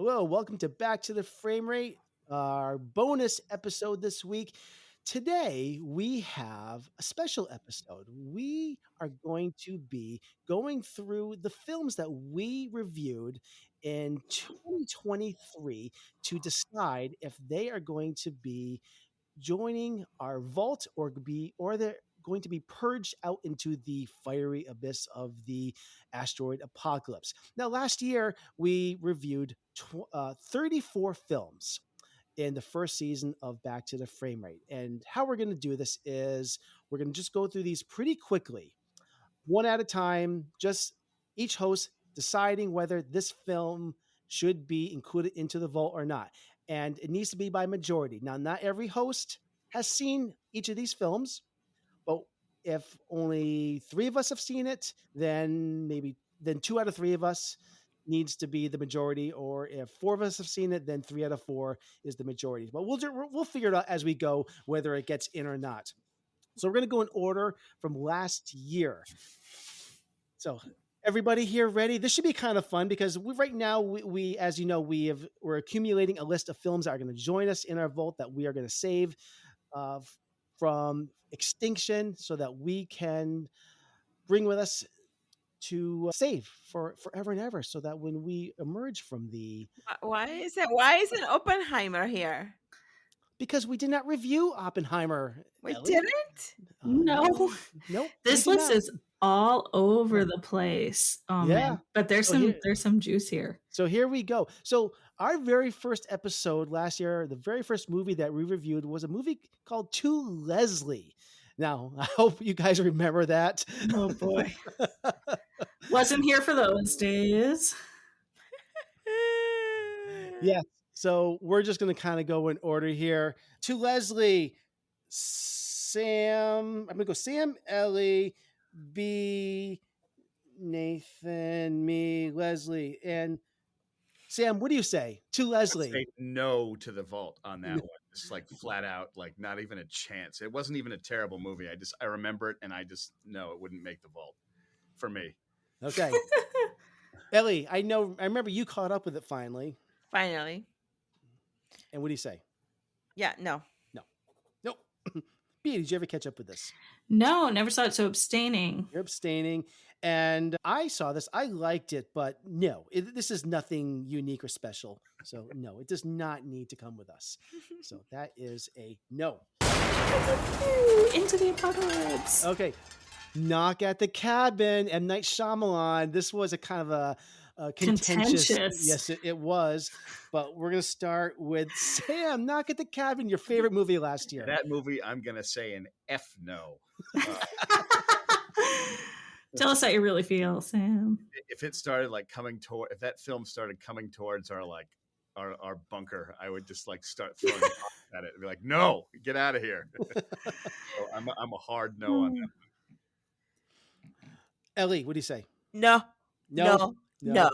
Hello, welcome to Back to the Frame Rate, our bonus episode this week. Today, we have a special episode. We are going to be going through the films that we reviewed in 2023 to decide if they are going to be joining our vault or they're going to be purged out into the fiery abyss of the asteroid apocalypse. Now, last year we reviewed 34 films in the first season of Back to the Frame Rate. And how we're going to do this is we're going to just go through these pretty quickly, one at a time, just each host deciding whether this film should be included into the vault or not. And it needs to be by majority. Now, not every host has seen each of these films, but if only three of us have seen it, then two out of three of us needs to be the majority. Or if four of us have seen it, then 3 out of 4 is the majority. But we'll figure it out as we go, whether it gets in or not. So we're going to go in order from last year. So everybody here ready? This should be kind of fun because right now we as you know, we're accumulating a list of films that are going to join us in our vault that we are going to save from extinction so that we can bring with us to save for forever and ever, so that when we emerge from Why isn't Oppenheimer here? because we did not review Oppenheimer. We Ellie. didn't? No. Nope. This list is all over the place. Oh Yeah. man. But there's some juice here. So here we go. So our very first episode last year, the very first movie that we reviewed was a movie called To Leslie. Now, I hope you guys remember that. Oh boy. Wasn't here for those days. Yeah. So we're just going to kind of go in order here. To Leslie, Sam, I'm going to go Sam, Ellie, B, Nathan, me, Leslie. And Sam, what do you say? To Leslie. Say no to the vault on that one. Just like flat out, like not even a chance. It wasn't even a terrible movie. I remember it and no, it wouldn't make the vault for me. Okay. Ellie, I remember you caught up with it finally. Finally. And what do you say? Yeah, no. Nope. B, did you ever catch up with this? No, never saw it. So abstaining. You're abstaining. And I saw this. I liked it, but no, this is nothing unique or special. So no, it does not need to come with us. So that is a no. Into the apocalypse. Okay. Knock at the Cabin, M. Night Shyamalan. This was a kind of a contentious. Yes, it was. But we're going to start with Sam. Knock at the Cabin, your favorite movie last year. That movie, I'm going to say an F no. Tell us how you really feel, Sam. If it started like if that film started coming towards our bunker, I would just like start throwing rocks at it and be like, no, get out of here. So I'm a hard no on that. Ellie, what do you say? No. No. No.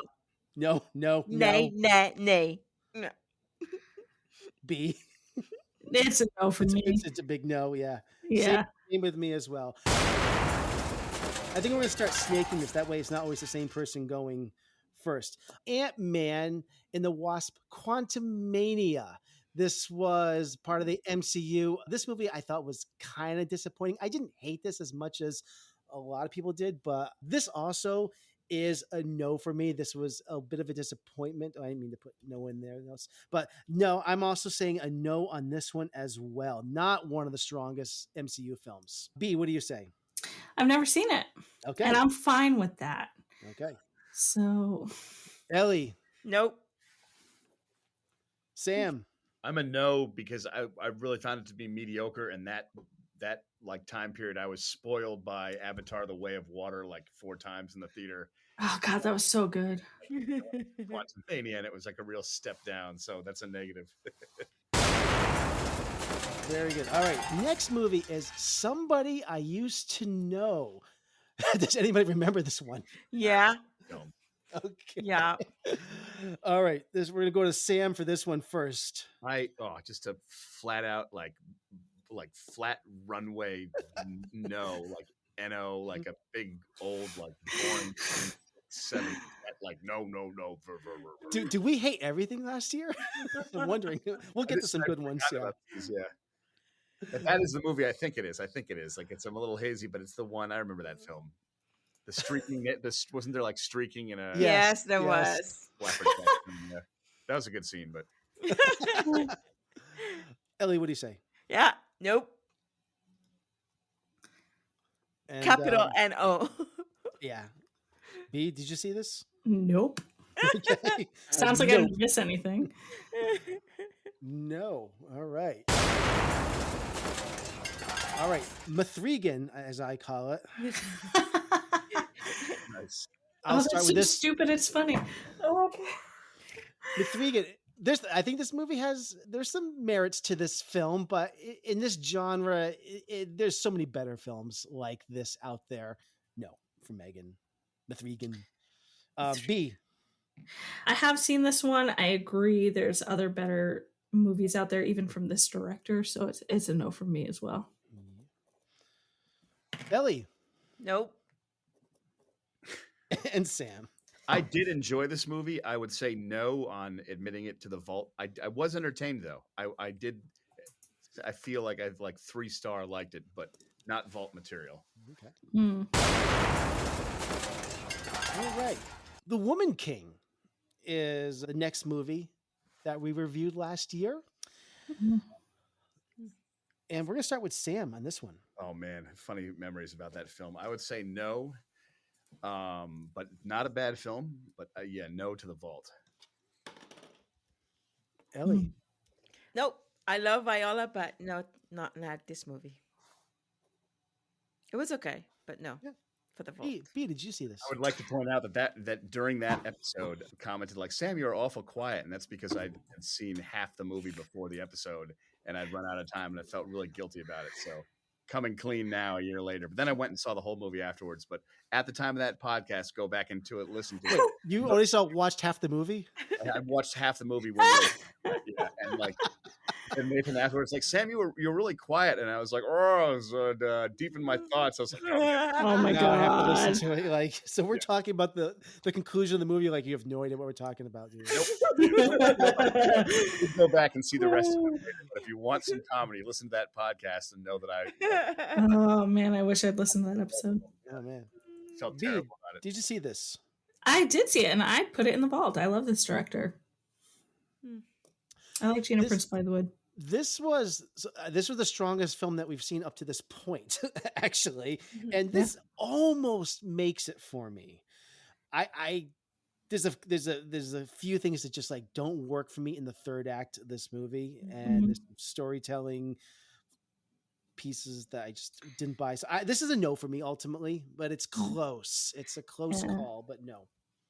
Nay. No. B. It's a no for me. It's a big no, yeah. Yeah. Same with me as well. I think we're going to start snaking this. That way it's not always the same person going first. Ant-Man and the Wasp: Quantumania. This was part of the MCU. This movie I thought was kind of disappointing. I didn't hate this as much as a lot of people did, but this also is a no for me. This was a bit of a disappointment. I didn't mean to put no in there, but no, I'm also saying a no on this one as well. Not one of the strongest MCU films. B, what do you say? I've never seen it. Okay. And I'm fine with that. Okay. So. Ellie. Nope. Sam. I'm a no because I really found it to be mediocre, and that like time period I was spoiled by Avatar: The Way of Water like 4 times in the theater. Oh God, that was so good. Quantumania, and it was like a real step down. So that's a negative. Very good. All right. Next movie is Somebody I Used to Know. Does anybody remember this one? Yeah. No. Okay. Yeah. All right. We're going to go to Sam for this one first. Just a flat out like flat runway no, like NO, like a big old like boring 70%. Like no. Do we hate everything last year? I'm wondering. We'll get to some good ones. Yeah. These, yeah. But that is the movie. I think it is. Like I'm a little hazy, but it's the one. I remember that film. The streaking. Wasn't there like streaking in a? Yes, there was. Yeah. That was a good scene, but Ellie, what do you say? Yeah. Nope. And, Capital N-O. Yeah. B, did you see this? Nope. Okay. Sounds like I didn't miss anything. No. All right. All right. Mithrigan, as I call it. nice. I'll start that's with so this. stupid. It's funny. Oh, okay. Mithrigan. I think this movie there's some merits to this film, but in this genre, there's so many better films like this out there. No, for Megan. Mithrigan. B. I have seen this one. I agree. There's other better movies out there, even from this director. So it's a no for me as well. Ellie. Nope. And Sam. I did enjoy this movie. I would say no on admitting it to the vault. I was entertained though. I did. I feel like I've like 3-star liked it, but not vault material. Okay. Mm. All right. The Woman King is the next movie that we reviewed last year. Mm-hmm. And we're going to start with Sam on this one. Oh man, funny memories about that film. I would say no, but not a bad film. But yeah, no to the vault. Ellie. Nope. I love Viola, but no, not this movie. It was okay, but no. Yeah. For the vault. B, did you see this? I would like to point out that during that episode, I commented like, "Sam, you're awful quiet," and that's because I had seen half the movie before the episode, and I'd run out of time, and I felt really guilty about it. So, coming clean now, a year later. But then I went and saw the whole movie afterwards. But at the time of that podcast, go back into it, listen to it. You only watched half the movie? I watched half the movie. Yeah, and like. And Nathan afterwards, like, Sam, you were really quiet, and I was like, oh, I was deep in my thoughts. I was like, Oh my Now I have to god. listen to it. Like, so we're talking about the conclusion of the movie. Like, you have no idea what we're talking about, dude. Go back and see the rest of it later. But if you want some comedy, listen to that podcast and know that I Oh man, I wish I'd listened to that episode. Oh man. felt B, terrible about it. did you see this? I did see it, and I put it in the vault. I love this director. I like Gina Prince Bythewood. This was the strongest film that we've seen up to this point, actually, and this almost makes it for me. There's a few things that just like don't work for me in the third act of this movie, and there's some storytelling pieces that I just didn't buy. So this is a no for me ultimately, but it's close. It's a close call, but no.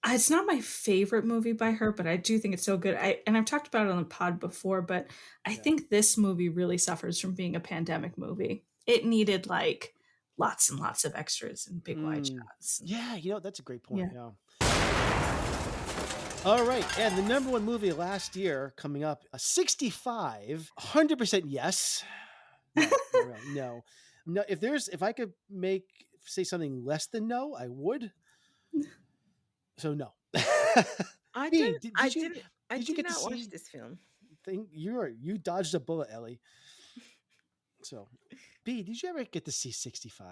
It's not my favorite movie by her, but I do think it's so good. And I've talked about it on the pod before, but I think this movie really suffers from being a pandemic movie. It needed like lots and lots of extras and big wide shots. Yeah, that's a great point. Yeah. All right, and the number one movie last year coming up, a 65, 100% yes. No. If I could say something less than no, I would. So no. I B, did you get not to watch see this film. You dodged a bullet, Ellie. So, B, did you ever get to see 65?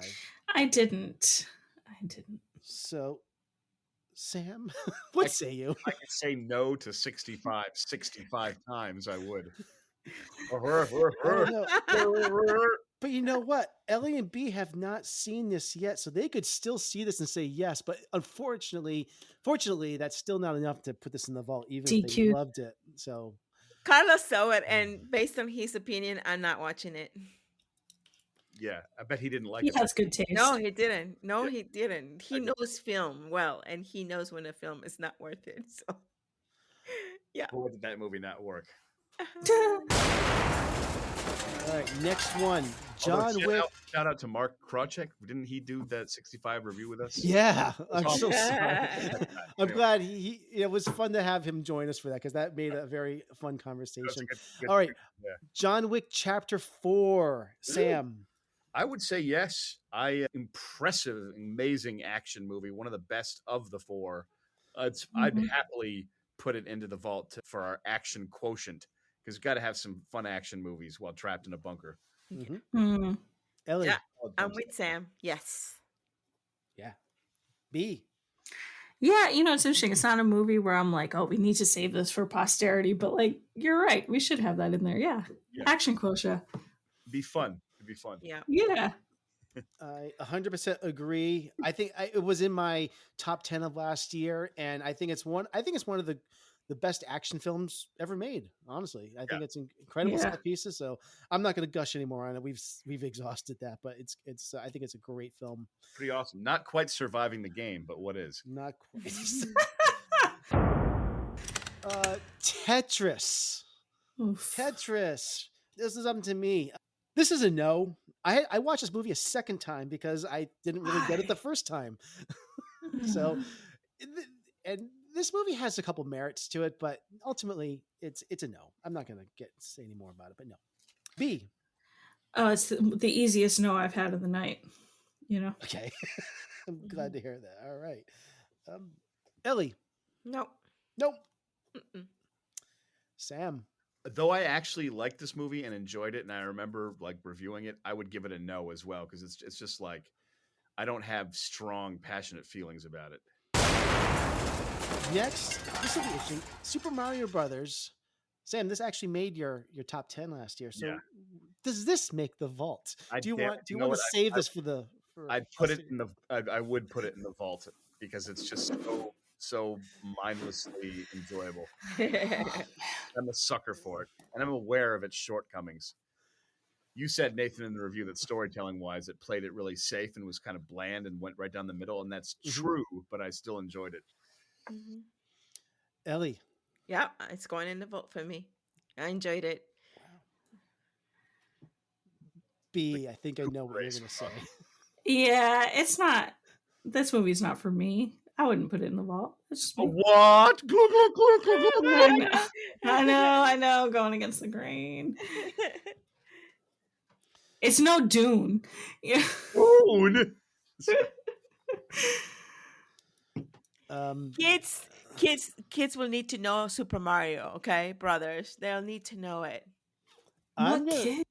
I didn't. So, Sam, what say you? I could say no to 65 times. I would. But you know what? Ellie and B have not seen this yet, so they could still see this and say yes. But fortunately, that's still not enough to put this in the vault, even if they loved it. So Carlos saw it, and based on his opinion, I'm not watching it. Yeah, I bet he didn't like it. He has good taste. No, he didn't. He didn't. He knows film well, and he knows when a film is not worth it. So, yeah. Boy, did that movie not work? All right, next one. John Wick. Shout out to Mark Krawczyk. Didn't he do that 65 review with us? Yeah, I'm so sorry. I'm glad it was fun to have him join us for that, because that made a very fun conversation. Good, all right, yeah. John Wick Chapter 4. Sam. I would say yes. Impressive, amazing action movie, one of the best of the four. I'd Mhm. happily put it into the vault for our action quotient because we've got to have some fun action movies while trapped in a bunker. Mm-hmm. Mm. Yeah, Ellie, I'm with Sam. Yes. yeah. B. Yeah, it's interesting. It's not a movie where I'm like, oh, we need to save this for posterity, but like, you're right. We should have that in there. Yeah. Yeah, Action quotient. be fun. It'd be fun. Yeah. Yeah. I 100% agree. I think it was in my top 10 of last year, and I think it's one. I think it's one of the best action films ever made. Honestly, I Yeah. think it's incredible Yeah. set pieces. So I'm not going to gush anymore on it. We've exhausted that, but it's. I think it's a great film. Pretty awesome. Not quite surviving the game, but what is? Not quite. Tetris. Oof. Tetris. This is up to me. This is a no. I watched this movie a second time because I didn't really get it the first time. So, and this movie has a couple merits to it, but ultimately it's a no. I'm not going to say any more about it, but no. B. Oh, it's the easiest no I've had of the night. Okay. I'm glad to hear that. All right. Ellie. No. Nope. Mm-mm. Sam. Though I actually liked this movie and enjoyed it, and I remember like reviewing it, I would give it a no as well because it's just like I don't have strong, passionate feelings about it. Next, this will be interesting. Super Mario Brothers. Sam, this actually made your top 10 last year. So Yeah. does this make the vault? Do you want know to what? save this for the I'd put it in the. I would put it in the vault because it's just so mindlessly enjoyable. I'm a sucker for it, and I'm aware of its shortcomings. You said, Nathan, in the review that storytelling wise, it played it really safe and was kind of bland and went right down the middle, and that's true. But I still enjoyed it. Mhm. Ellie. Yeah, it's going in the vote for me. I enjoyed it. B, I think I know what you're Race going to say. Yeah, it's not. This movie's not for me. I wouldn't put it in the vault. It's just me. What? I know, going against the grain. It's no Dune. Yeah. Spoon. Kids will need to know Super Mario, okay, brothers? They'll need to know it. I'm What gonna, kid?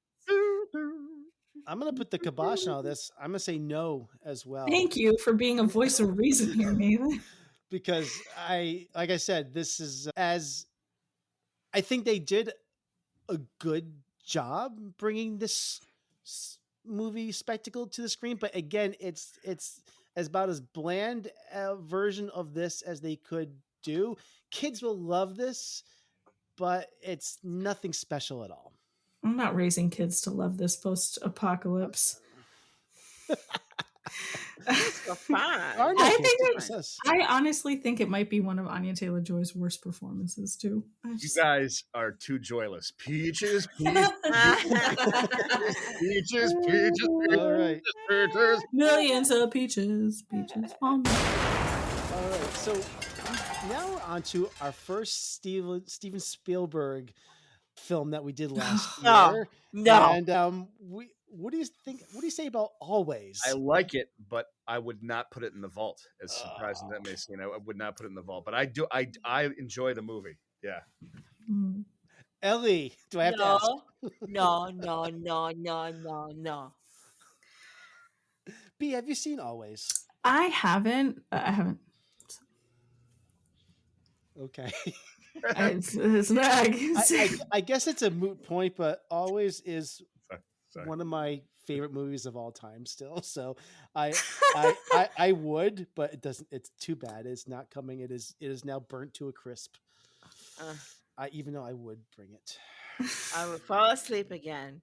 I'm gonna put the kibosh on all this. I'm gonna say no as well. Thank you for being a voice of reason here, Nathan. Because like I said, this is as I think they did a good job bringing this movie spectacle to the screen. But again, it's as about as bland a version of this as they could do. Kids will love this, but it's nothing special at all. I'm not raising kids to love this post-apocalypse. So fine. I honestly think it might be one of Anya Taylor-Joy's worst performances too. You guys are too joyless. Peaches, peaches, peaches, peaches, All right. peaches. Millions of peaches. All right. So now we're on to our first Steven Spielberg film that we did last year. No. And what do you think? What do you say about Always? I like it, but I would not put it in the vault. As surprising as that may seem, I would not put it in the vault. But I do. I enjoy the movie. Yeah. Ellie, do I have to ask? No. B, have you seen Always? I haven't. Okay. It's not. I guess it's a moot point, but Always is Sorry. one of my favorite movies of all time still. So I would, but it doesn't. It's too bad. It's not coming. It is now burnt to a crisp. Even though I would bring it. I will fall asleep again.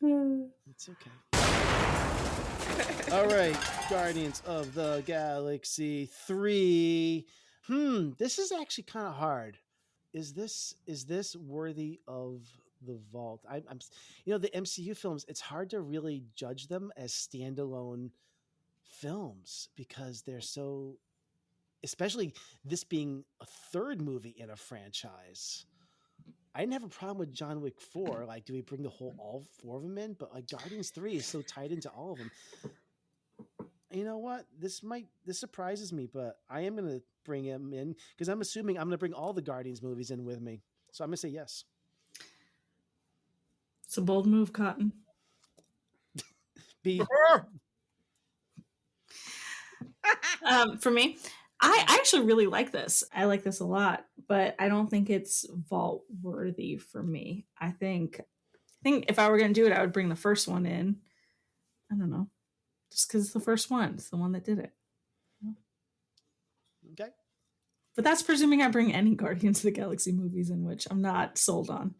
It's okay. All right, Guardians of the Galaxy 3. This is actually kind of hard. Is this worthy of the vault? I'm the MCU films, it's hard to really judge them as standalone films because they're so, especially this being a third movie in a franchise. I didn't have a problem with John Wick 4. Like, do we bring all four of them in? But like Guardians 3 is so tied into all of them. You know what? This surprises me, but I am gonna bring him in because I'm assuming I'm gonna bring all the Guardians movies in with me. So I'm gonna say yes. It's a bold move, Cotton. B. For me, I actually really like this. I like this a lot, but I don't think it's vault worthy for me. I think if I were going to do it, I would bring the first one in. I don't know, just because it's the first one. It's the one that did it. Okay. But that's presuming I bring any Guardians of the Galaxy movies in, which I'm not sold on.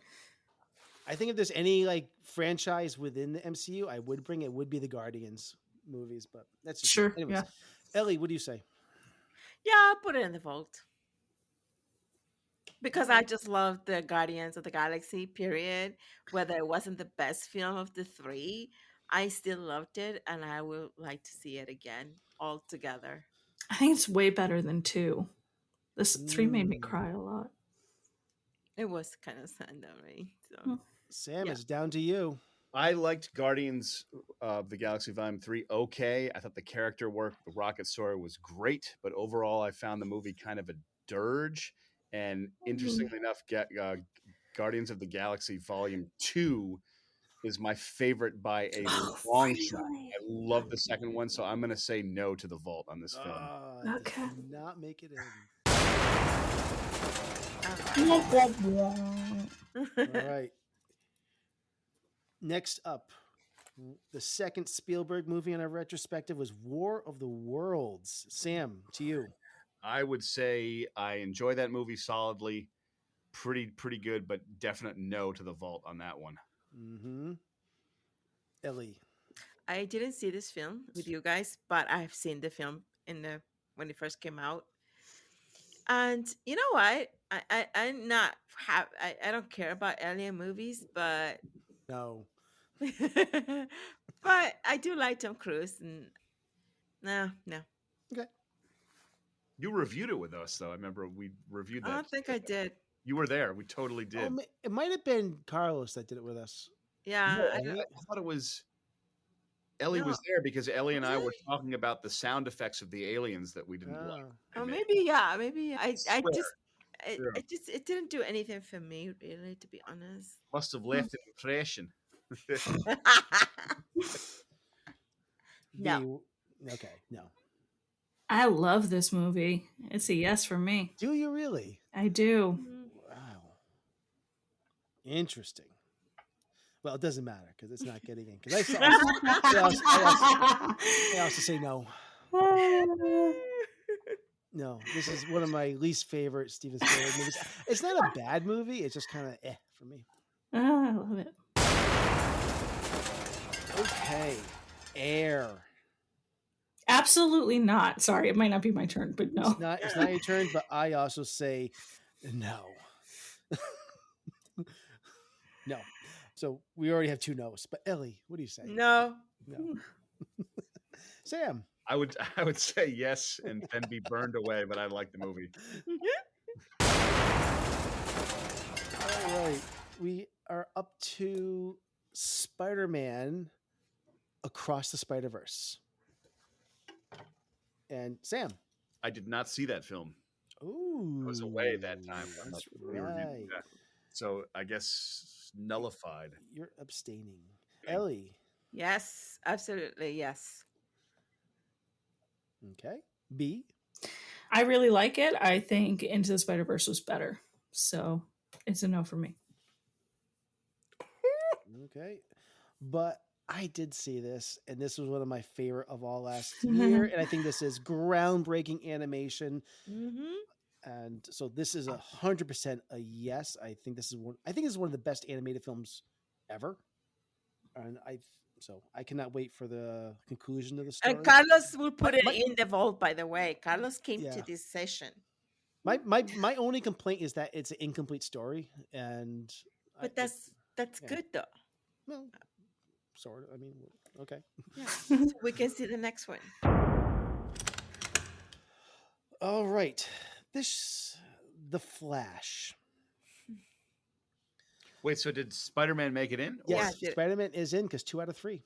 I think if there's any like franchise within the MCU, I would bring it would be the Guardians movies, but that's just Sure. anyways. Yeah. Ellie, what do you say? Yeah, I'll put it in the vault. Because I just love the Guardians of the Galaxy, period. Whether it wasn't the best film of the three, I still loved it and I would like to see it again all together. I think it's way better than 2. This 3 made me cry a lot. It was kind of sad, right? So. Hmm. Sam, Yeah. it's down to you. I liked Guardians of the Galaxy Volume 3 okay. I thought the character work, the rocket story was great, but overall I found the movie kind of a dirge. And interestingly enough, Guardians of the Galaxy Volume 2 is my favorite by a long shot. I love the second one, so I'm going to say no to the vault on this film. Okay. Did not make it in. All right. Next up, the second Spielberg movie in our retrospective was War of the Worlds. Sam, to you. I would say I enjoy that movie solidly. Pretty good, but definite no to the vault on that one. Mm-hmm. Ellie. I didn't see this film with you guys, but I've seen the film when it first came out. And you know what? I'm not I don't care about alien movies, but No. but I do like Tom Cruise and no. Okay. You reviewed it with us, though. I remember we reviewed that. I don't think I did. You were there. We totally did. Oh, it might have been Carlos that did it with us. Yeah. No, I thought it was Ellie was there because Ellie and I were talking about the sound effects of the aliens that we didn't like. Oh, maybe yeah. I Sure. it didn't do anything for me, really, to be honest. Must have left an impression. No. Okay, no. I love this movie. It's a yes for me. Do you really? I do. Wow. Interesting. Well, it doesn't matter because it's not getting in. Because I also say no. No, this is one of my least favorite Steven Spielberg movies. It's not a bad movie. It's just kind of for me. I love it. Okay. Air. Absolutely not. Sorry, it might not be my turn, but no. It's not your turn, but I also say no. No. So we already have 2 no's. But Ellie, what do you say? No. No. Sam. I would say yes and then be burned away, but I like the movie. All right. We are up to Spider-Man Across the Spider-Verse. And Sam. I did not see that film. Ooh. I was away that time. That's right. So I guess nullified. You're abstaining. Ellie. Yes, absolutely, yes. Okay. B. I really like it. I think Into the Spider-Verse was better. So it's a no for me. Okay. But I did see this, and this was one of my favorite of all last year. And I think this is groundbreaking animation. Mm-hmm. And so this is 100% a yes. I think this is one of the best animated films ever. And I cannot wait for the conclusion of the story. And Carlos will put it in the vault, by the way. Carlos came to this session. My only complaint is that it's an incomplete story, but that's good though. Well, sort of. I mean, okay. Yeah. So we can see the next one. All right. The Flash. Wait, so did Spider-Man make it in? Or... Yes, Yeah, Spider-Man is in because 2 out of 3.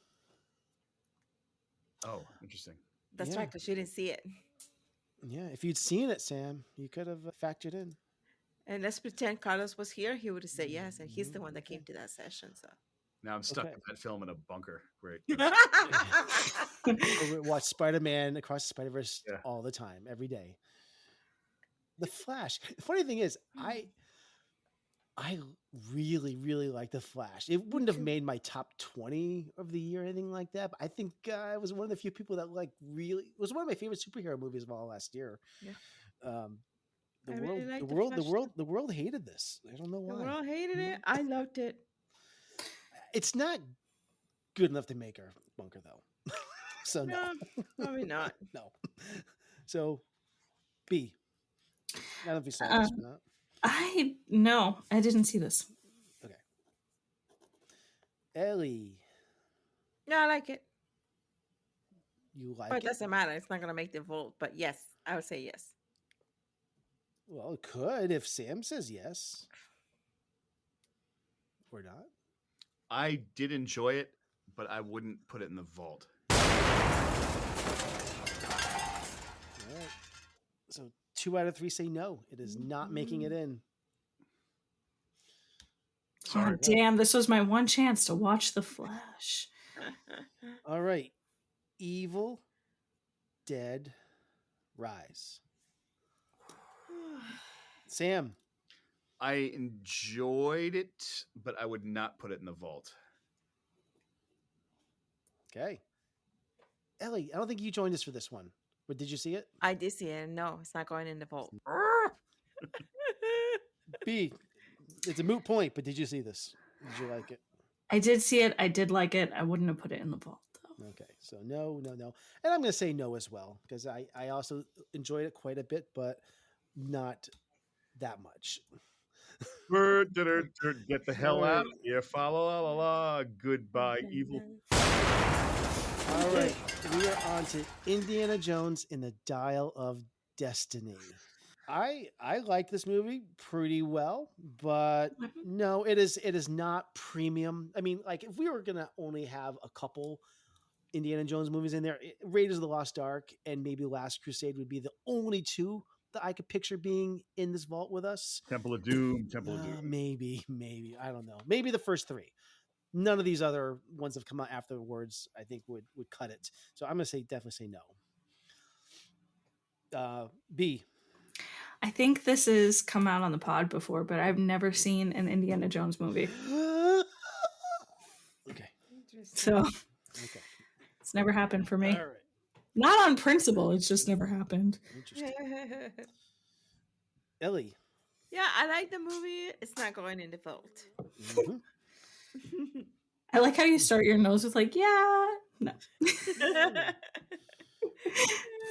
Oh, interesting. that's Yeah. right, because you didn't see it. Yeah, if you'd seen it, Sam, you could have factored in. And let's pretend Carlos was here. He would have said yes, and he's the one that Okay. came to that session. So Now I'm stuck Okay. with that film in a bunker. Great. We watch Spider-Man Across the Spider-Verse Yeah. all the time, every day. The Flash. The funny thing is, I really, really like The Flash. It wouldn't have made my top 20 of the year or anything like that, but I think I was one of the few people that really, it was one of my favorite superhero movies of all last year. Yeah. The I world, really like the The world, the Flash, world, too. the world hated this. I don't know The why. world hated it. I loved it. It's not good enough to make our bunker though. So no, Probably not. no. So B. I don't know if you saw this or not. I didn't see this. Okay. Ellie, No, I like it. you like But it it? doesn't matter. It's not going to make the vote. But yes, I would say yes. Well, it could if Sam says yes. Or not. I did enjoy it, but I wouldn't put it in the vault. All right. So 2 out of 3 say no. It is not making it in. Sorry. God damn, this was my one chance to watch The Flash. All right. Evil Dead Rise. Sam. I enjoyed it, but I would not put it in the vault. Okay. Ellie, I don't think you joined us for this one. But did you see it? I did see it. And no, it's not going in the vote. B. It's a moot point, but did you see this? Did you like it? I did see it. I did like it. I wouldn't have put it in the vault, though. Okay. So no. And I'm going to say no as well, because I also enjoyed it quite a bit, but not that much. Get the hell out of here. Fa la la la. Goodbye, evil. All right. We are on to Indiana Jones in the Dial of Destiny. I like this movie pretty well, but no, it is not premium. I mean, like if we were gonna only have a couple Indiana Jones movies in there, Raiders of the Lost Ark and maybe Last Crusade would be the only two that I could picture being in this vault with us. Temple of Doom. Maybe I don't know. Maybe the first 3. None of these other ones have come out afterwards. I think would cut it. So I'm gonna definitely say no. B. I think this has come out on the pod before, but I've never seen an Indiana Jones movie. Okay. So Okay. it's never happened for me. All right. Not on principle. It's just never happened. Interesting. Ellie. Yeah, I like the movie. It's not going in the vote. Mhm. I like how you start your nose with like, yeah, no.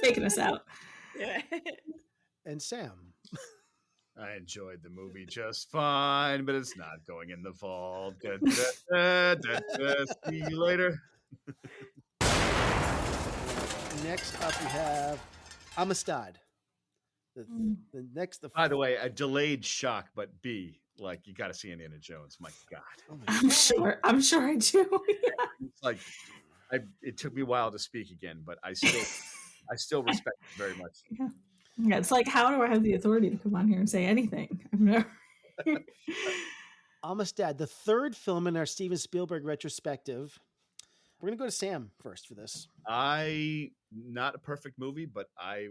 Faking us out. Yeah. And Sam. I enjoyed the movie just fine, but it's not going in the vault. See you later. Next up, we have Amistad. By the way, a delayed shock, but B, like you got to see Indiana Jones. My God, I'm sure I do. It's like it took me a while to speak again, but I still respect it very much. Yeah, it's like, how do I have the authority to come on here and say anything? I've never. Amistad, the third film in our Steven Spielberg retrospective. We're gonna go to Sam first for this. Not a perfect movie, but I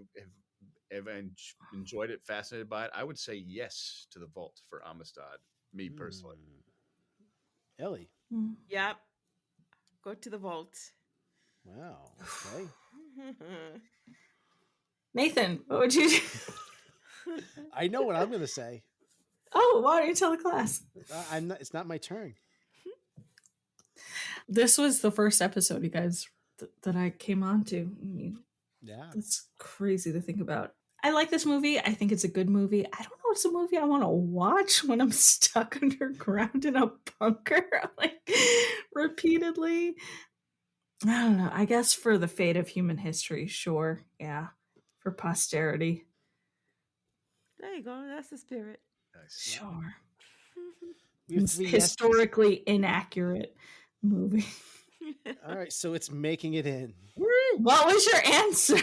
have enjoyed it, fascinated by it. I would say yes to the vault for Amistad, me personally. Ellie. Yep. Go to the vault. Wow. Okay. Nathan, what would you do? I know what I'm gonna say. Oh, why don't you tell the class? I'm not. It's not my turn. This was the first episode, you guys, that I came on to. I mean, Yeah. it's crazy to think about. I like this movie. I think it's a good movie. I don't know. It's a movie I want to watch when I'm stuck underground in a bunker, like repeatedly. I don't know. I guess for the fate of human history, sure. Yeah. For posterity. There you go. That's the spirit. Nice. Sure. We have It's 3 yeses. historically inaccurate movie. All right, so it's making it in. What was your answer?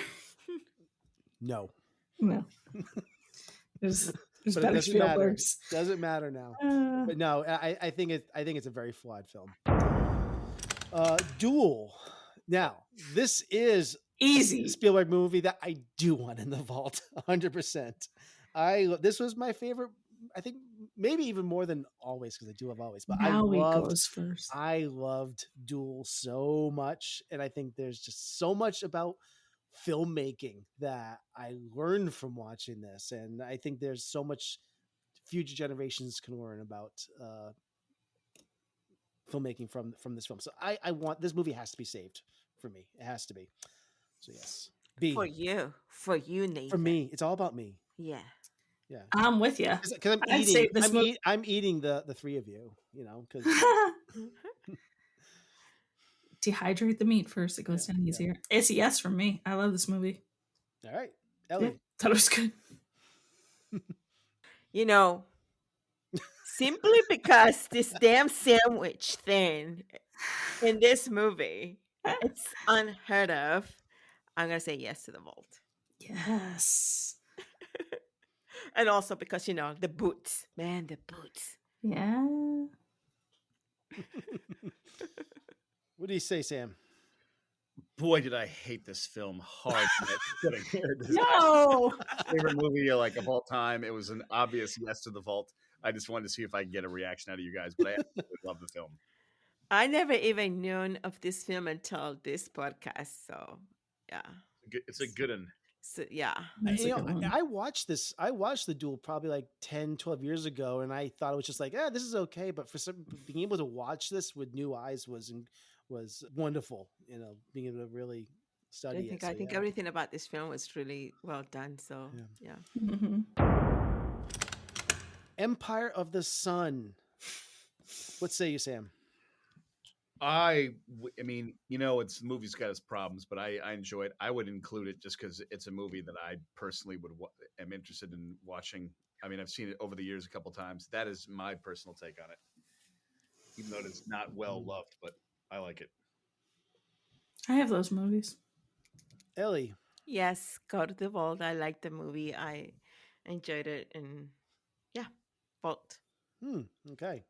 No. No. There's But it better doesn't matter. Spielbergs. Doesn't matter now. But no, I think it's a very flawed film. Duel. Now, this is Easy. a Spielberg movie that I do want in the vault, 100%. This was my favorite. I think maybe even more than Always, because I do love Always. But Now he goes first. I loved Duel so much, and I think there's just so much about filmmaking that I learned from watching this, and I think there's so much future generations can learn about filmmaking from this film. So I want this movie has to be saved for me. It has to be. So yes, B For you, Nathan. for me. It's all about me. Yeah. Yeah, I'm with you. because I'm I'd eating. say this movie- I'm eating the 3 of you. You know, because Dehydrate the meat first. It goes down easier. It's a yes from me. I love this movie. all right, Ellie. Yeah, thought it was good. You know, simply because this damn sandwich thing in this movie, it's unheard of. I'm gonna say yes to the vault. Yes. And also because the boots. Man, the boots. Yeah. What do you say, Sam? Boy, did I hate this film hard. No. Favorite movie like of all time. It was an obvious yes to the vault. I just wanted to see if I could get a reaction out of you guys, but I absolutely love the film. I never even known of this film until this podcast. So yeah. It's a good one. So yeah. That's a good one. I watched this. I watched the Duel probably like 10, 12 years ago, and I thought it was just like, this is okay. But for being able to watch this with new eyes was wonderful. You know, being able to really study it. I think everything about this film was really well done. So yeah. Mm-hmm. Empire of the Sun. What say you, Sam? I mean, it's the movie's got its problems, but I enjoy it. I would include it just because it's a movie that I personally am interested in watching. I mean, I've seen it over the years a couple times. That is my personal take on it, even though it's not well loved, but I like it. I have those movies. Ellie. Yes, go to the vault. I liked the movie. I enjoyed it, and yeah, vault. Okay.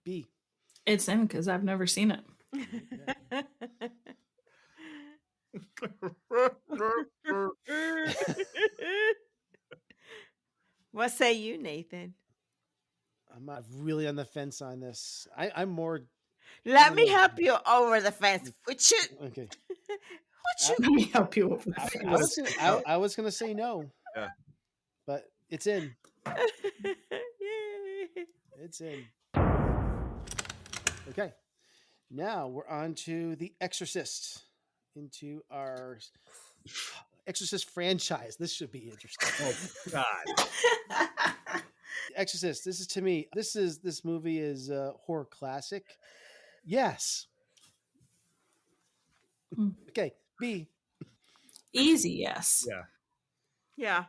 B. It's in because I've never seen it. What say you, Nathan? I'm really on the fence on this. I'm more. Let me help you over the fence. Would you? Okay. Let me help you over the fence. I was gonna say no. Yeah. But it's in. Yay. It's in. Okay. Now we're on to The Exorcist. Into our Exorcist franchise. This should be interesting. Oh God. Exorcist. This is to me. This movie is a horror classic. Yes. Okay. B. Easy, yes. Yeah. Yeah.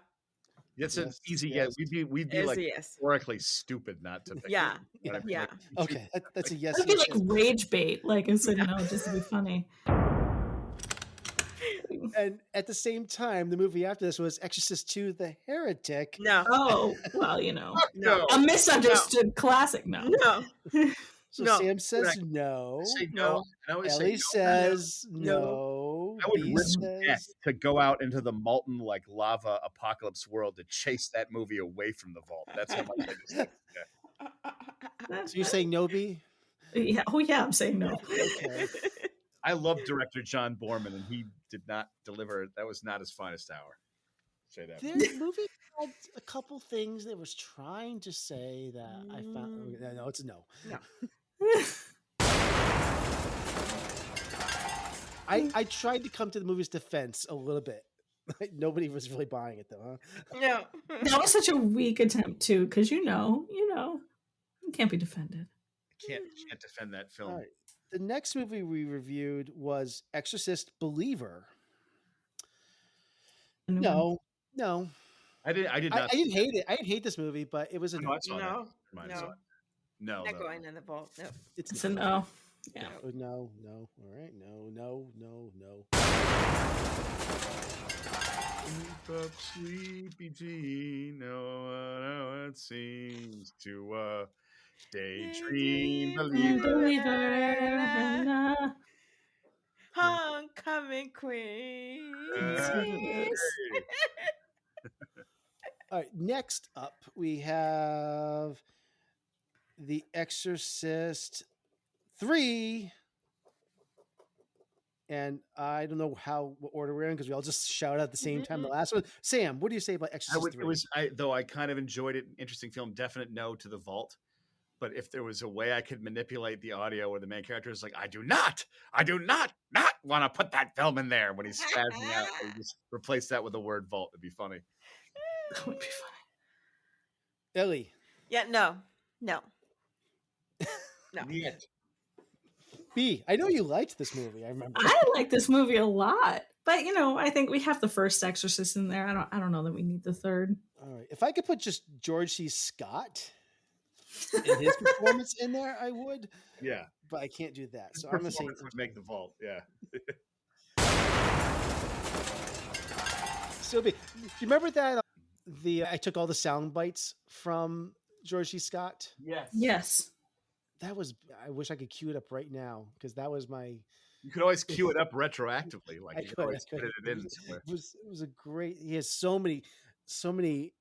It's Yes, an easy yes. yes. We'd be It's like a yes. historically stupid not to pick Yeah. it. You know what I mean? Yeah. Like, Okay. That's a yes. That'd be yes, like yes. rage bait. Like I said, just to be funny. And at the same time, the movie after this was Exorcist 2: The Heretic. No. Oh, well, No. a misunderstood classic. No. No. So No. Sam says Correct. no. I say No. no. I always say Ellie no. says No. no. I would B risk says death to go out into the molten like lava apocalypse world to chase that movie away from the vault. That's how much I just think. Yeah. So you're saying no, B? Yeah. Oh, yeah. I'm saying no. Okay. I love director John Borman, and he did not deliver. That was not his finest hour. Say that. The movie had a couple things that was trying to say that I found. No, it's a no. No. I tried to come to the movie's defense a little bit. Nobody was really buying it though, huh? No. That was such a weak attempt too, because you can't be defended. Can't defend that film. All right. The next movie we reviewed was Exorcist Believer. No. I did not. I didn't hate it. I didn't hate this movie, but it was a No, I saw that. No. Never mind, I No. saw it. No, Not no. going in the vault. No. It's a no. Yeah. No. All right. No. Sleep up, sleepy Jean. No, it seems to daydream believer. Homecoming queen. That's what it is. All right. Next up, we have The Exorcist 3. And I don't know what order we're in because we all just shout out at the same time. The last one, Sam, what do you say about Exorcist 3? I kind of enjoyed it. Interesting film. Definite no to the vault. But if there was a way I could manipulate the audio where the main character is like, I do not want to put that film in there when he's spazzing out. I just replace that with the word vault. It'd be funny. That would be funny. Ellie. Yeah, no. No. Yet. B, I know you liked this movie. I remember. I like this movie a lot, but I think we have the first Exorcist in there. I don't know that we need the third. All right. If I could put just George C. Scott and his performance in there, I would. Yeah. But I can't do that. So I'm going to say would make the vault. Yeah. So B, do you remember that I took all the sound bites from George C. Scott? Yes. That was, I wish I could cue it up right now because that was my. You could always cue it up retroactively. Like I you could could. always put it in somewhere. It was a great. He has so many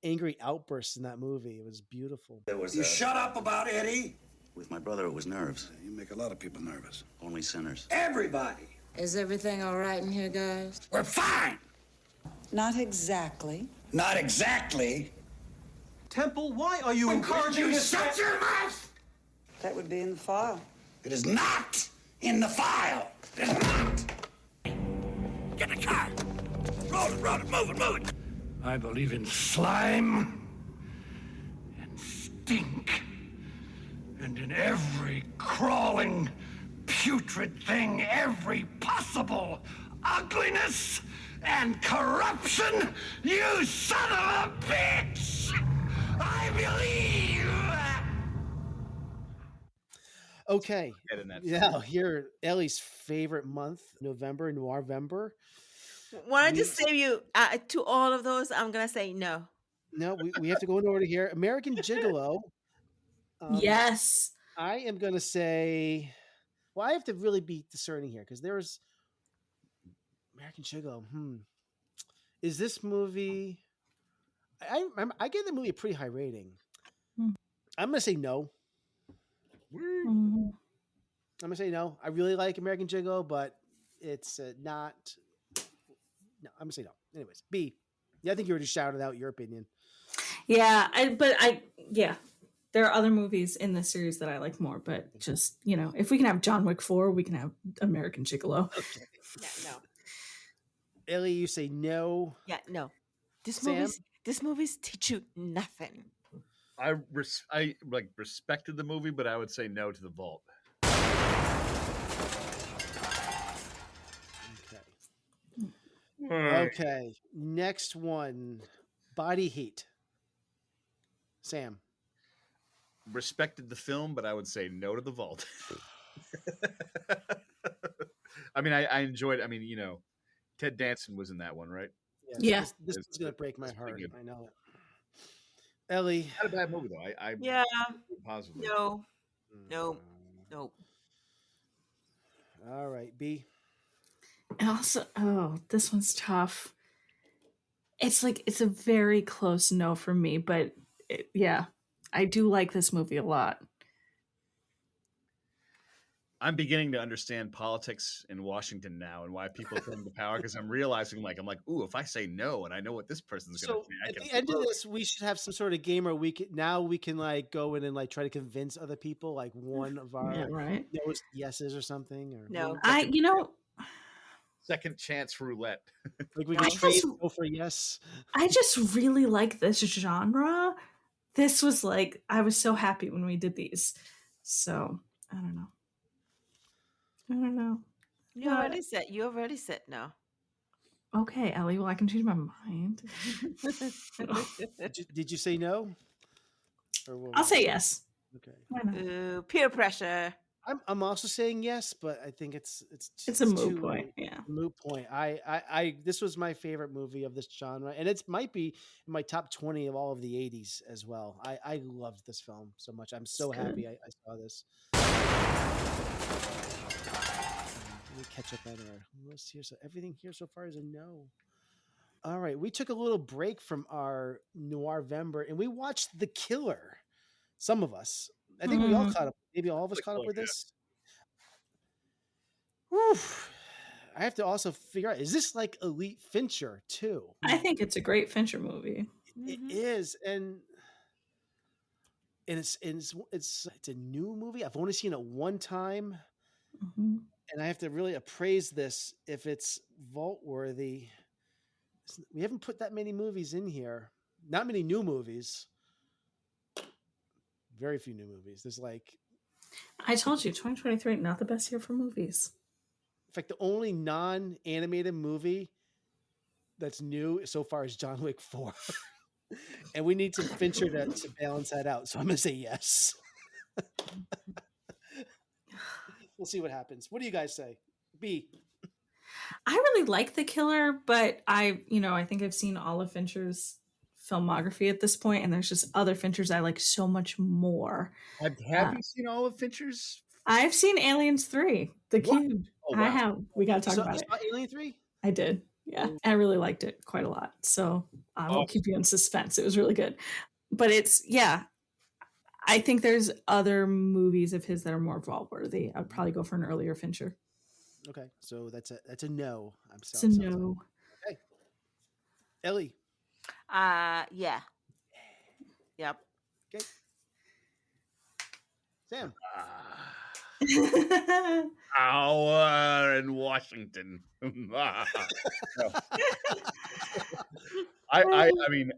angry outbursts in that movie. It was beautiful. You shut up about Eddie. With my brother, it was nerves. You make a lot of people nervous. Only sinners. Everybody. Is everything all right in here, guys? We're fine. Not exactly. Not exactly. Temple, why are you Encouraging you shut your mouth. That would be in the file. It is not in the file. It is not. Get the car. Roll it, move it. I believe in slime and stink and in every crawling, putrid thing, every possible ugliness and corruption, you son of a bitch! I believe! Okay. Get in that Yeah, here, Ellie's favorite month, November, Noirvember. When I just save you to all of those, I'm going to say no. No, we have to go in order here. American Gigolo. Yes. I am going to say, well, I have to really be discerning here because there's American Gigolo. Is this movie? I gave the movie a pretty high rating. I'm going to say no. Mhm. I'm going to say no. I really like American Gigolo, but it's not. No, I'm going to say no. Anyways, B. Yeah, I think you already shouted out your opinion. Yeah, there are other movies in this series that I like more, but just, if we can have John Wick 4, we can have American Gigolo. Okay. Yeah, no. Ellie, you say no. Yeah, no. This Sam? movies teach you nothing. I respected the movie, but I would say no to the vault. Okay. Next one. Body Heat. Sam. Respected the film, but I would say no to the vault. I mean, I enjoyed. I mean, Ted Danson was in that one, right? Yeah. This is going to break my heart. I know it. Ellie. Not a bad movie though. I Yeah. Positive. No. All right, B. And also, this one's tough. It's a very close no for me, but I do like this movie a lot. I'm beginning to understand politics in Washington now and why people come to power because I'm realizing I'm like, ooh, if I say no and I know what this person's going to say, at the end of this, we should have some sort of game where we can like go in and like try to convince other people like one of our yeses or something. Or No. second chance roulette. Like we can trade go for yes. I just really like this genre. This was I was so happy when we did these. So I don't know. You already said no. Okay, Ellie. Well, I can change my mind. Did you say no? I'll say yes. Okay. Why not? Ooh, peer pressure. I'm also saying yes, but I think it's It's a moot point. Yeah. moot point. I this was my favorite movie of this genre, and it might be in my top 20 of all of the 80s as well. I loved this film so much. I'm so It's good. happy I saw this. Let me catch up on our list here. So everything here so far is a no. All right, we took a little break from our Noirvember and we watched The Killer. Some of us, I think we all Mm, caught up. Maybe all of us The caught up Killer, with yeah. this. Whew. I have to also figure out, is this like Elite Fincher too? I think it's a great Fincher movie. It Mhm. is, and it's a new movie. I've only seen it one time, Mhm. and I have to really appraise this if it's vault worthy. We haven't put that many movies in here. Not many new movies. Very few new movies. There's like, I told you, 2023, not the best year for movies. in fact, the only non-animated movie that's new so far is John Wick 4. And we need to Fincher to balance that out. So I'm going to say yes. We'll see what happens. What do you guys say? B. I really like The Killer, but I think I've seen all of Fincher's filmography at this point, and there's just other Finchers I like so much more. Have you seen all of Fincher's? I've seen Aliens 3, The What? Cube. Oh, I wow. have. We got to talk So about you it. saw Alien 3? I did. Yeah. I really liked it quite a lot. So I will keep you in suspense. It was really good. But I think there's other movies of his that are more vault worthy. I'd probably go for an earlier Fincher. Okay. So that's a no. I'm It's a sorry. no. Okay. Ellie. Yeah. Yep. Okay. Sam. Hour in Washington. I mean,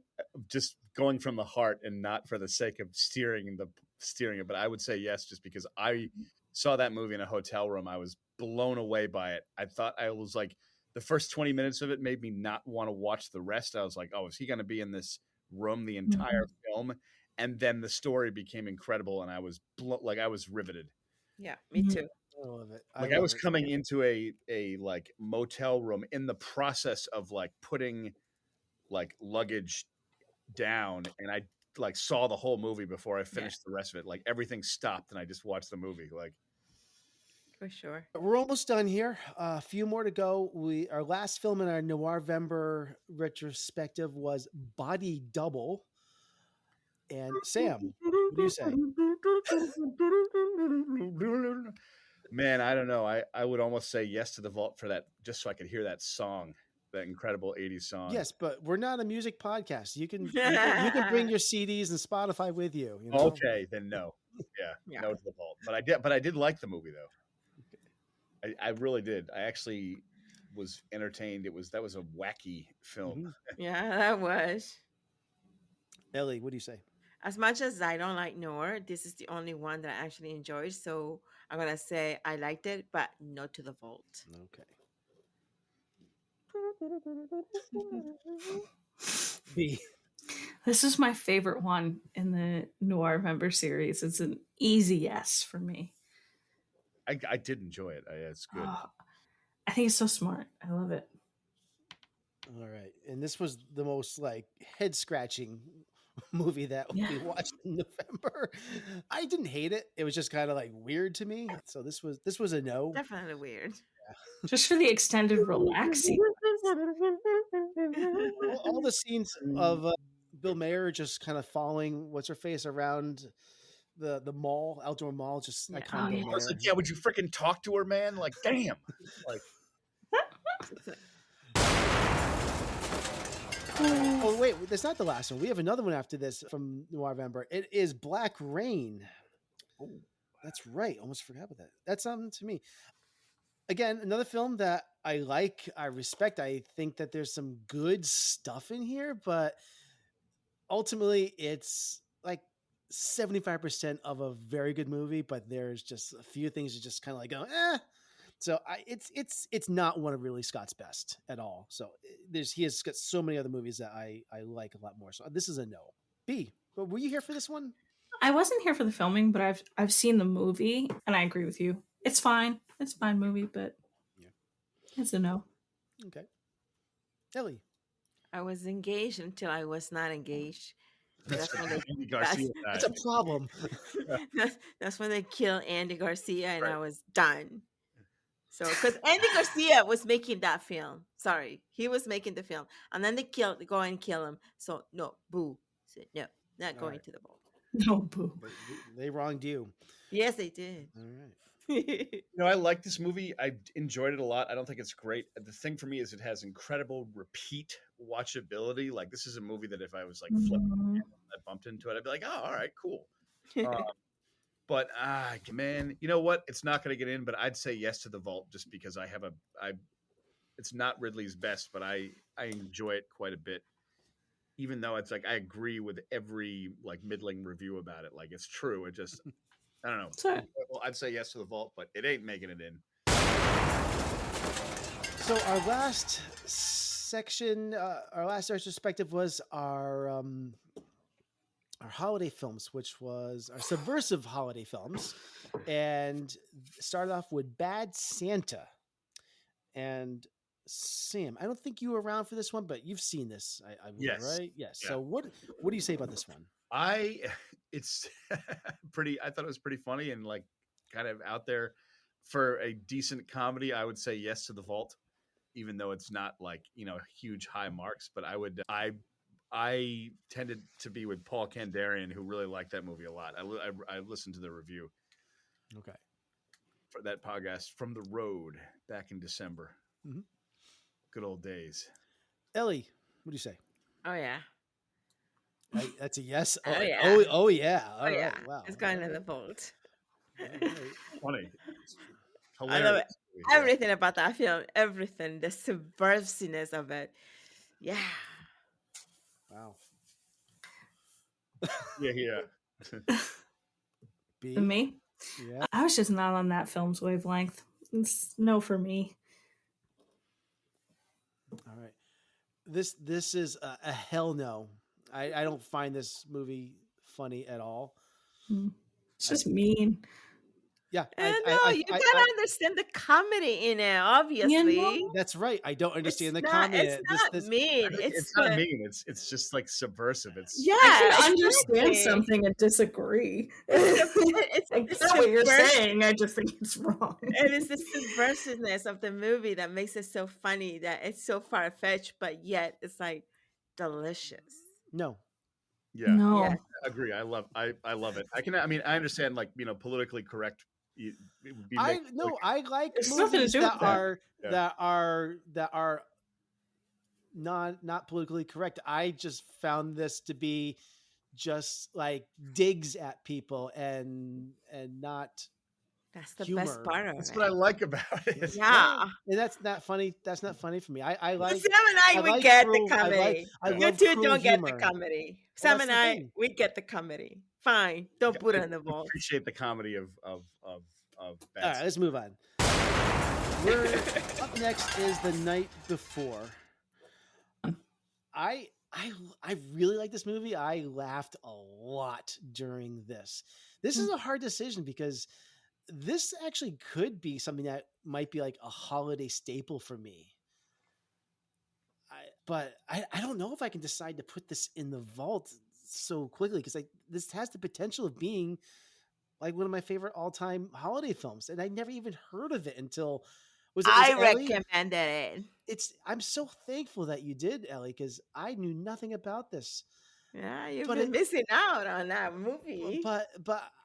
just going from the heart and not for the sake of steering it, but I would say yes, just because I saw that movie in a hotel room. I was blown away by it. I thought I was like, the first 20 minutes of it made me not want to watch the rest. I was like, oh, is he going to be in this room the entire film? And then the story became incredible, and I was I was riveted. Yeah, me too. I love it. Like I was coming into a like motel room in the process of like putting like luggage down, and I like saw the whole movie before I finished the rest of it. Like everything stopped and I just watched the movie. Like For sure. We're almost done here. A few more to go. Our last film in our Noirvember retrospective was Body Double. And Sam, what do you say? Man, I don't know. I would almost say yes to the vault for that, just so I could hear that song, that incredible 80s song. Yes, but we're not a music podcast. You can bring your CDs and Spotify with you. You know? Okay, then no. Yeah, no to the vault. But I did like the movie though. I really did. I actually was entertained. That was a wacky film. Yeah, that was. Ellie, what do you say? As much as I don't like noir, this is the only one that I actually enjoyed. So I'm gonna say I liked it, but no to the vault. Okay. B. This is my favorite one in the Noirvember series. It's an easy yes for me. I did enjoy it. It's good. I think it's so smart. I love it. All right. And this was the most like head scratching movie that we watched in November. I didn't hate it. It was just kind of like weird to me. So this was a no. Definitely weird. Just for the extended relaxing. All the scenes of Bill Mayer just kind of following what's her face around the mall, outdoor mall, just I kind of I was like, yeah, would you freaking talk to her, man? Like, damn. Like Oh wait, that's not the last one. We have another one after this from Noirvember. It is Black Rain. Oh, that's right. Almost forgot about that. That's something to me. Again, another film that I like, I respect. I think that there's some good stuff in here, but ultimately it's like 75% of a very good movie, but there's just a few things that just kind of like go, eh. So it's not one of really Scott's best at all. So he has got so many other movies that I like a lot more. So this is a no. B, were you here for this one? I wasn't here for the filming, but I've seen the movie, and I agree with you. It's fine. It's a fine movie, but Yeah. it's a no. Okay. Ellie. I was engaged until I was not engaged. That's when they Andy that's, Garcia That's a died. problem. that's when they killed Andy Garcia, and Right. I was done. So, because Andy Garcia was making that film, sorry, he was making the film, and then they go and kill him. So, no, boo. So, no, not All going right. to the ball. No boo. They wronged you. Yes, they did. All right. You know, I like this movie. I enjoyed it a lot. I don't think it's great. The thing for me is it has incredible repeat watchability. Like, this is a movie that if I was like flipping, Mhm. I bumped into it, I'd be like, oh, all right, cool. But man, you know what? It's not going to get in, but I'd say yes to The Vault just because it's not Ridley's best, but I enjoy it quite a bit. Even though it's like I agree with every like middling review about it. Like, it's true. It just I don't know. So, Well, I'd say yes to The Vault, but it ain't making it in. So our last section, our last retrospective was our holiday films, which was our subversive holiday films, and started off with Bad Santa. And Sam, I don't think you were around for this one, but you've seen this, I believe, Yes. right? Yes. Yeah. So what do you say about this one? It's pretty. I thought it was pretty funny and like kind of out there for a decent comedy. I would say yes to The Vault, even though it's not like huge high marks. But I tended to be with Paul Kandarian, who really liked that movie a lot. I listened to the review Okay. for that podcast From the Road back in December. Mhm. Good old days. Ellie, what do you say? Oh, yeah. That's a yes. Oh, yeah. Oh yeah. All Oh, right. yeah. Wow. It's going to the vault. All right. Funny. I love it. Hilarious. Yeah. Everything about that film, everything, the subversiveness of it. Yeah. Wow. Yeah. B. and me, Yeah. I was just not on that film's wavelength. It's no for me. All right. This is a hell no. I don't find this movie funny at all. It's just mean. Yeah. No, you gotta understand the comedy in it, obviously. That's right. I don't understand the It's comedy. not mean. It's not mean. It's just like subversive. It's Yeah, I can understand something and disagree. I get what you're saying. I just think it's wrong. It is the subversiveness of the movie that makes it so funny, that it's so far fetched, but yet it's like delicious. No. Yeah. No. Yeah. I agree. I love it. I understand like politically correct. It would be I like There's nothing to movies do with that are not politically correct. I just found this to be just like digs at people and not That's the humor. best part of That's it. what I like about it. Yeah. And that's not funny. That's not funny for me. I like Sam and I, we get the comedy. I You love two cruel don't get humor. the comedy. Well, Sam that's and the I, thing. we get the comedy. Fine. Don't put it in the I vault. appreciate the comedy of All bad right, let's move on. Up next is The Night Before. I really like this movie. I laughed a lot during this. This is a hard decision because this actually could be something that might be like a holiday staple for me. But I don't know if I can decide to put this in the vault so quickly because this has the potential of being like one of my favorite all-time holiday films, and I never even heard of it until I Ellie? recommended it. I'm so thankful that you did, Ellie, because I knew nothing about this. Yeah, you've But been missing out on that movie. But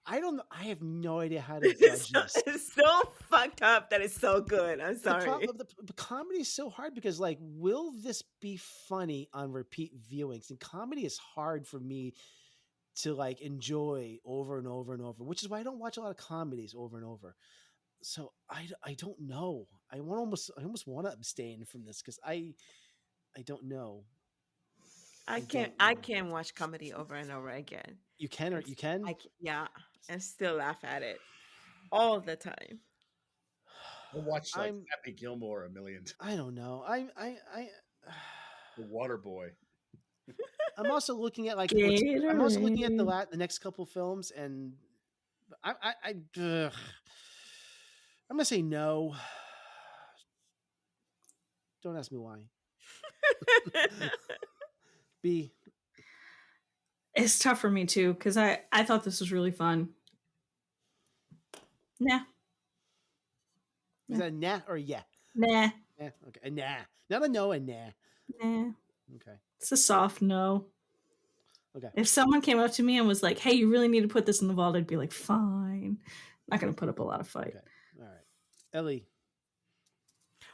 I don't know. I have no idea how to judge this. It's so fucked up that it's so good. I'm sorry. The comedy is so hard because, like, will this be funny on repeat viewings? And comedy is hard for me to like enjoy over and over and over, which is why I don't watch a lot of comedies over and over. So I don't know. I almost want to abstain from this because I don't know. I can't watch comedy over and over again. You can or you can? Yeah, and still laugh at it all the time. I'll watch like Happy Gilmore a million times. I don't know. The Water Boy. I'm also looking at I'm also looking at Gatorade. the next couple films, and ugh. I'm gonna say no. Don't ask me why. B. It's tough for me too because I thought this was really fun. Nah, Is that a nah or a yeah? nah, Yeah. Okay. A nah. Not a no. A nah. nah. Okay. It's a soft no. Okay. If someone came up to me and was like, "Hey, you really need to put this in the vault," I'd be like, "Fine." Not gonna put up a lot of fight. Okay. All right. Ellie.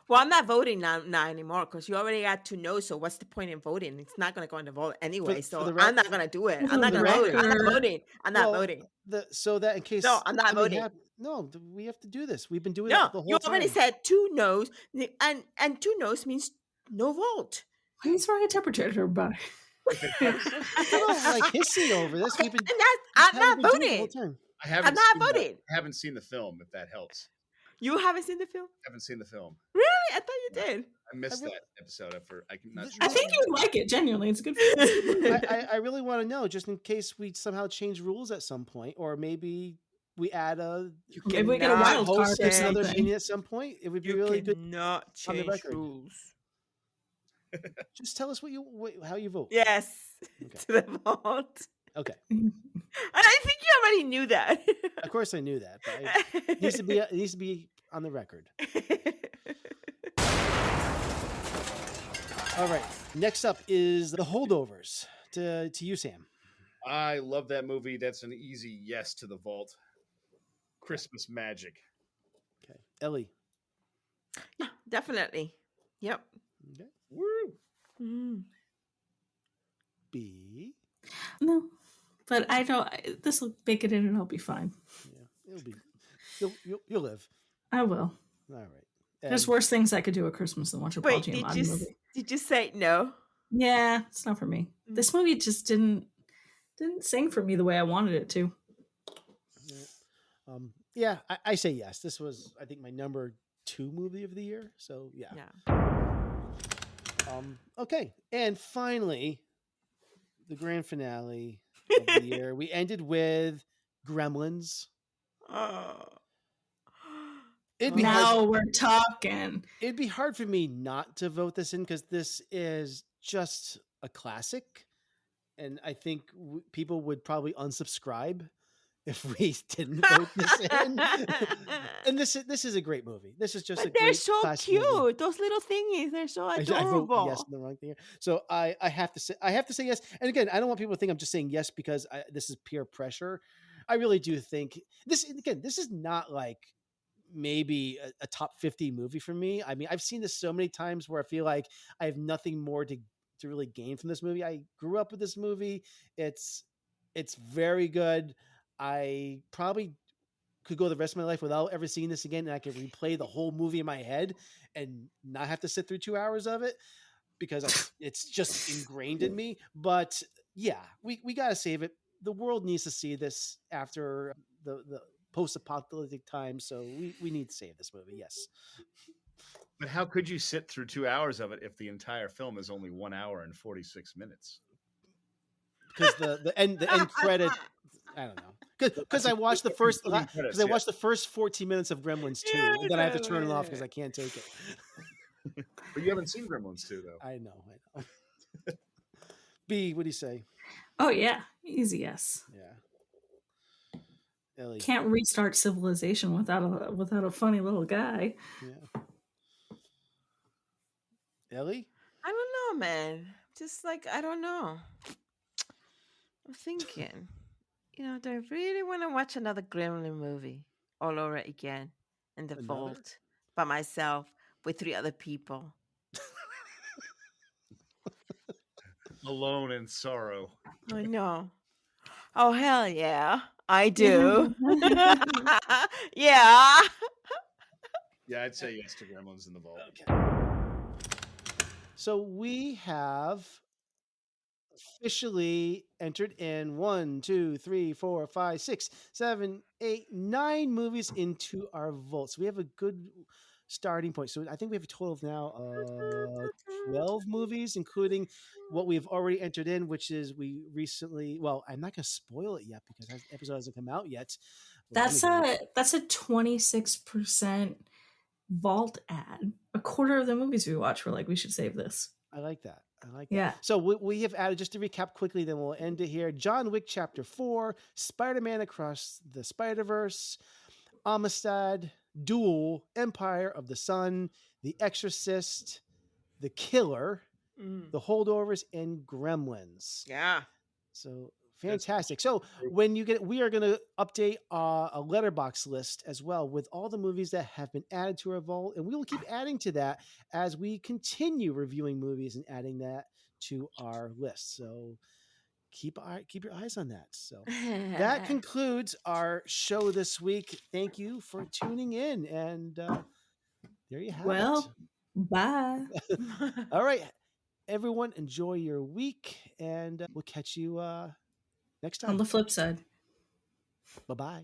Well, I'm not voting now anymore because you already got to know. So what's the point in voting? It's not going to go in the vote anyway. for the I'm not going to do it. I'm not the going to vote. I'm not record. voting. I'm not Well, voting. So that in case No, I'm not something voting. no, we have to do this. We've been doing No, it the you whole already time. said 2 no's, and 2 no's means no vote. Why are you throwing a temperature at everybody? Like hissy over this. We've been. I'm not been doing it the whole voting. time. I'm not voting. I haven't seen the film. If that helps, You haven't seen the film? haven't seen the film. Really? I thought you did. I missed that episode. I'm not sure. I think you would like it. Genuinely, it's a good. Film. I really want to know, just in case we somehow change rules at some point, or maybe we add a Maybe we get a wild card host or or another something. opinion at some point. It would be really good. Not on the change record. rules. Just tell us how you vote. Yes. Okay. To the vote. Okay. And I think you already knew that. Of course, I knew that, but it needs to be on the record. All right. Next up is The Holdovers. To you, Sam. I love that movie. That's an easy yes to the vault. Christmas magic. Okay. Ellie. Yeah, definitely. Yep. Okay. Woo. Mm. B. No, but I know this will make it in, and I'll be fine. Yeah, it'll be. You'll live. I will. All right. There's worse things I could do at Christmas than watch a Paul Wait, Giamatti movie. did you say no? Yeah, it's not for me. This movie just didn't sing for me the way I wanted it to. Yeah, I say yes. This was, I think, my number 2 movie of the year. So yeah. Okay, and finally, the grand finale of the year. We ended with Gremlins. We're talking. It'd be hard for me not to vote this in because this is just a classic, and I think people would probably unsubscribe if we didn't vote this in. And this is a great movie. This is just They're great so classic cute. movie. Those little thingies. They're so I adorable. vote yes in the wrong thing. So I have to say yes. And again, I don't want people to think I'm just saying yes because this is peer pressure. I really do think this. Again, this is not like maybe a top 50 movie for me. I mean, I've seen this so many times where I feel like I have nothing more to really gain from this movie. I grew up with this movie. It's very good. I probably could go the rest of my life without ever seeing this again, and I could replay the whole movie in my head and not have to sit through 2 hours of it because it's just ingrained in me. But yeah, we got to save it. The world needs to see this after the post-apocalyptic time, so we need to save this movie. Yes. But how could you sit through 2 hours of it if the entire film is only 1 hour and 46 minutes? Because the end credit, I don't know. Because I watched the first 14 minutes of Gremlins 2, and then I have to turn it off because I can't take it. But you haven't seen Gremlins 2, though. I know. B, what do you say? Oh yeah, easy yes. Yeah. Ellie. Can't restart civilization without a funny little guy. Yeah. Ellie? I don't know, man. Just like, I don't know. I'm thinking, do I really want to watch another Gremlin movie all over again in the vault by myself with 3 other people? Alone in sorrow. I know. Oh, hell yeah. I do. Yeah. Yeah, I'd say yes to Gremlins in the vault. Okay. So we have officially entered in 1, 2, 3, 4, 5, 6, 7, 8, 9 movies into our vault. So we have a good starting point. So I think we have a total of now 12 movies, including what we've already entered in, which is we recently. Well, I'm not going to spoil it yet because the episode hasn't come out yet. Well, That's a 26% vault ad. A quarter of the movies we watch were like, we should save this. I like that. I like that. Yeah. So we have added, just to recap quickly, then we'll end it here. John Wick Chapter 4, Spider-Man Across the Spider-Verse, Amistad, Duel, Empire of the Sun, The Exorcist, The Killer, The Holdovers, and Gremlins. Yeah. So fantastic. So when you get, we are going to update a letterbox list as well with all the movies that have been added to our vault, and we will keep adding to that as we continue reviewing movies and adding that to our list. So keep your eyes on that. So that concludes our show this week. Thank you for tuning in, and there you have it. Bye. All right, everyone, enjoy your week, and we'll catch you next time. On the flip side. Bye-bye.